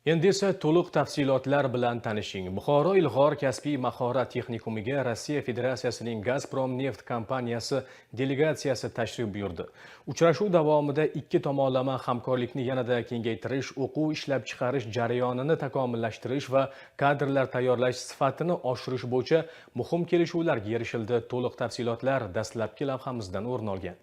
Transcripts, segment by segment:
Endi esa to'liq tafsilotlar bilan tanishing. Buxoro Ilg'or kasbiy mahorat texnikumiga Rossiya Federatsiyasining Gazprom neft kompaniyasi delegatsiyasi tashrif buyurdi. Uchrashuv davomida ikki tomonlama hamkorlikni yanada kengaytirish, o'quv ishlab chiqarish jarayonini takomillashtirish va kadrlar tayyorlash sifatini oshirish bo'yicha muhim kelishuvlarga erishildi. To'liq tafsilotlar dastlabki lavhamizdan o'rin olgan.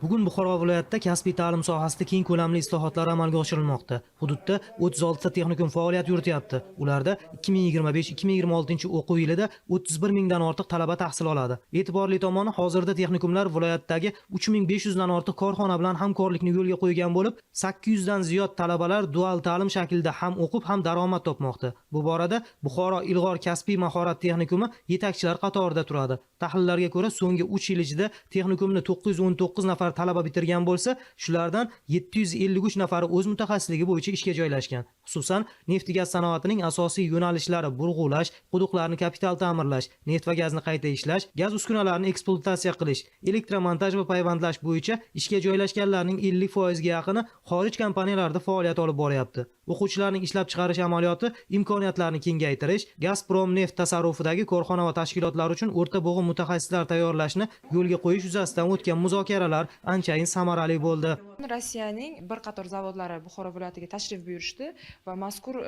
Bugun Buxoro viloyatida kasbiy ta'lim sohasida keng ko'lamli islohotlar amalga oshirilmoqda. Hududda 36 ta texnikum faoliyat yurityapti. Ularda 2025-2026 o'quv yilida 31 mingdan ortiq talaba tahsil oladi. E'tiborli tomoni, hozirda texnikumlar viloyatdagi 3500 dan ortiq korxona bilan hamkorlikni yo'lga qo'ygan bo'lib, 800 dan ziyod talabalar dual ta'lim shaklida ham o'qib, ham daromad topmoqda. Bu borada Buxoro Ilg'or kasbiy mahorat texnikumi yetakchilar qatorida turadi. Tahlillarga ko'ra, so'nggi 3 yil ichida texnikumni 919 nafar talaba bitirgan bo'lsa, shulardan 753 nafari o'z mutaxassisligi bo'yicha ishga joylashgan. Xususan, neft gaz sanoatining asosiy yo'nalishlari burg'ulash, quduqlarni kapital ta'mirlash, neft va gazni qayta ishlash, gaz uskunalarini ekspluatatsiya qilish, elektromontaj va payvandlash bo'yicha ishga joylashganlarning 50% ga yaqini xorij kompaniyalarida faoliyat olib boryapti. O'quvchilarning ishlab chiqarish amaliyoti imkoniyatlarini kengaytirish, Gazprom neft tasarrufidagi korxona va tashkilotlar uchun o'rta bo'g'im mutaxassislar tayyorlashni yo'lga qo'yish yuzasidan o'tgan muzokaralar anchayin samarali bo'ldi. Rossiyaning bir qator zavodlari Buxoro viloyatiga tashrif buyurishdi va mazkur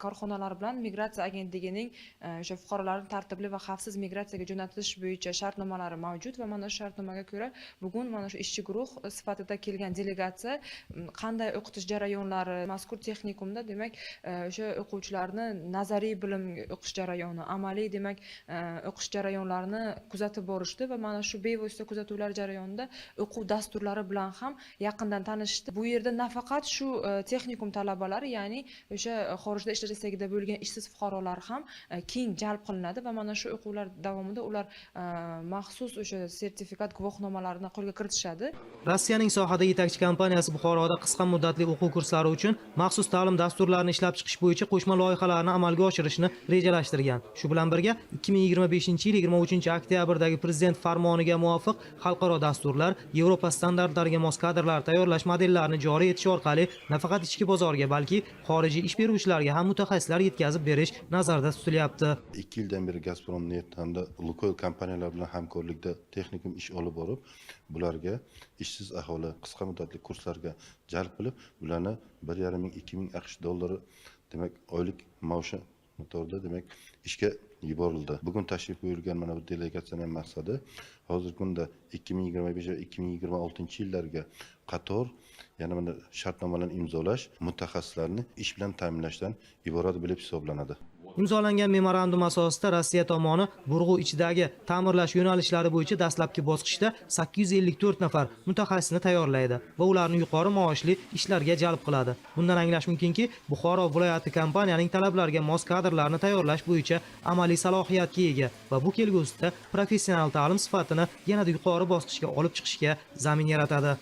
korxonalar bilan migratsiya agentligining o'sha fuqarolarni tartibli va xavfsiz migratsiyaga jo'natish bo'yicha shartnomalari mavjud va mana shu shartnomaga ko'ra bugun mana shu ishchi guruh sifatida kelgan delegatsiya qanday o'qitish jarayonlari mazkur texnikumda, demak, o'sha o'quvchilarni nazariy bilim o'qish jarayoni, amaliy, demak, o'qish jarayonlarini kuzatib borishdi va mana shu bevosita kuzatuvlar jarayonida o'quv dasturlari bilan ham yaqindan tanishdi. Bu yerda nafaqat shu texnikum talabalari, ya'ni o'sha xorijda ishlash istagida bo'lgan ishsiz fuqarolar ham keng jalb qilinadi va mana shu o'quvlar davomida ular maxsus o'sha sertifikat guvohnomalarini qo'lga kiritishadi. Rossiyaning sohada yetakchi kompaniyasi Buxoroda qisqa muddatli o'quv kurslari uchun maxsus ta'lim dasturlarini ishlab chiqish bo'yicha qo'shma loyihalarni amalga oshirishni rejalashtirgan. Shu bilan birga 2025-yil 23 oktyabrdagi prezident farmoniga muvofiq xalqaro dasturlar, Yevropa standartlariga mos kadrlar tayyorlash modellarini joriy etish orqali nafaqat ichki bozorga, balki xorijiy ish beruvchilarga ham mutaxassislar yetkazib berish nazarda tutilyapti. 2 yildan beri Gazprom neft hamda Lukoil kompaniyalar bilan hamkorlikda texnikum ish olib borib, bularga ishsiz aholi qisqa muddatli kurslarga jalb qilib, ularni 1,5-2 ming AQSh dollari, demak, oylik maoshi miqdorida, demak, ishga yuborildi. Bugun tashrif buyurgan mana bu delegatsiyaning maqsadi hozirgi kunda 2025 va 2026 yillarga qator yana mana shartnomalarni imzolash, mutaxassislarni ish bilan ta'minlashdan iborat bo'lib hisoblanadi. Imzolangan memorandum asosida Rossiya tomoni burg'u ichidagi ta'mirlash yo'nalishlari bo'yicha dastlabki bosqichda 854 nafar mutaxassisni tayyorlaydi va ularni yuqori maoshli ishlarga jalb qiladi. Bundan anglash mumkinki, Buxoro viloyati kompaniyaning talablariga mos kadrlarni tayyorlash bo'yicha amaliy salohiyatga ega va bu kelgusida professional ta'lim sifatini yanada yuqori bosqichga olib chiqishga zamin yaratadi.